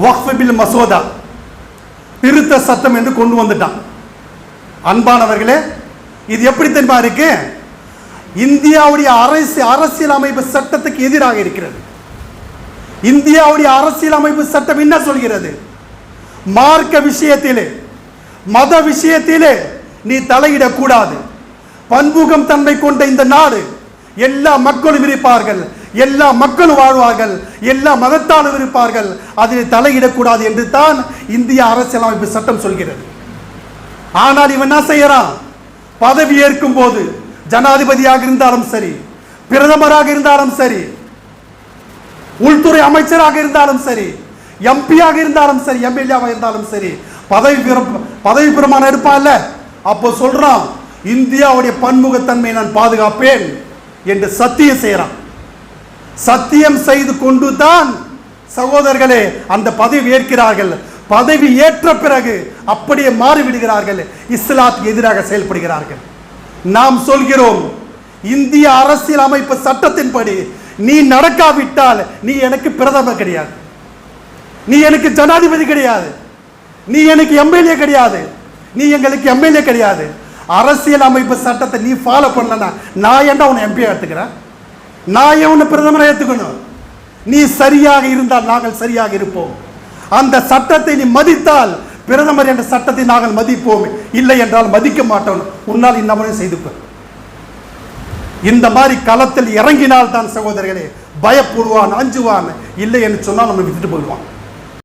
வக்ஃப் bill மசோதா திருத்த சட்டம் என்று கொண்டு வந்துட்டான். அன்பானவர்களே, இது எப்படி தெரியுமா இருக்கு? இந்தியாவுடைய அரசியலமைப்பு சட்டத்துக்கு எதிராக இருக்கிறது. இந்தியாவுடைய அரசியலமைப்பு சட்டம் என்ன சொல்கிறது? மார்க்க விஷயத்திலே, மத விஷயத்திலே நீ தலையிடக்கூடாது. பன்முகம் தன்மை கொண்ட இந்த நாடு, எல்லா மக்களும் இருப்பார்கள், எல்லா மக்களும் வாழ்வார்கள், எல்லா மதத்தாலும் இருப்பார்கள், அதில் தலையிடக்கூடாது என்று தான் இந்திய அரசியலமைப்பு சட்டம் சொல்கிறது. ஆனால் இவன் என்ன செய்யறான்? பதவி ஏற்கும் போது ஜனாதிபதியாக இருந்தாலும் சரி, பிரதமராக இருந்தாலும் சரி, உள்துறை அமைச்சராக இருந்தாலும் சரி, எம்பியாக இருந்தாலும் சரி, எம்எல்ஏவாக இருந்தாலும் சரி, பதவி பிரமாணம் எடுப்பான்ல, அப்போ சொல்றான் இந்தியாவுடைய பன்முகத்தன்மை நான் பாதுகாப்பேன் என்று சத்தியம் செய்யறான். சத்தியம் செய்து கொண்டு தான் சகோதரர்களே அந்த பதவி ஏற்கிறார்கள். பதவி ஏற்ற பிறகு அப்படியே மாறிவிடுகிறார்கள், இஸ்லாத்துக்கு எதிராக செயல்படுகிறார்கள். நாம் சொல்கிறோம், இந்திய அரசியல் அமைப்பு சட்டத்தின்படி நீ நடக்காவிட்டால் நீ எனக்கு பிரதமர் கிடையாது, நீ எனக்கு ஜனாதிபதி கிடையாது, நீ எனக்கு எம்எல்ஏ கிடையாது, நீ எங்களுக்கு எம்எல்ஏ கிடையாது. அரசியல் அமைப்பு சட்டத்தை நீ ஃபாலோ பண்ணலன்னா நான் ஏன்டா உன்னை எம்பியை ஏற்றுக்கிறேன்? நான் ஏன் உன்னை பிரதமரை ஏற்றுக்கணும்? நீ சரியாக இருந்தால் நாங்கள் சரியாக இருப்போம். அந்த சட்டத்தை நீ மதித்தால் பிரதமர் என்ற சட்டத்தை நாங்கள் மதிப்போம், இல்லை என்றால் மதிக்க மாட்டோம், உன்னால் இன்னமும் செய்துப்போம். இந்த மாதிரி களத்தில் இறங்கினால் தான் சகோதரர்களே பயப்படுவான், அஞ்சுவான், இல்லை என்று சொன்னால் நம்ம விட்டுட்டு போயிடுவான்.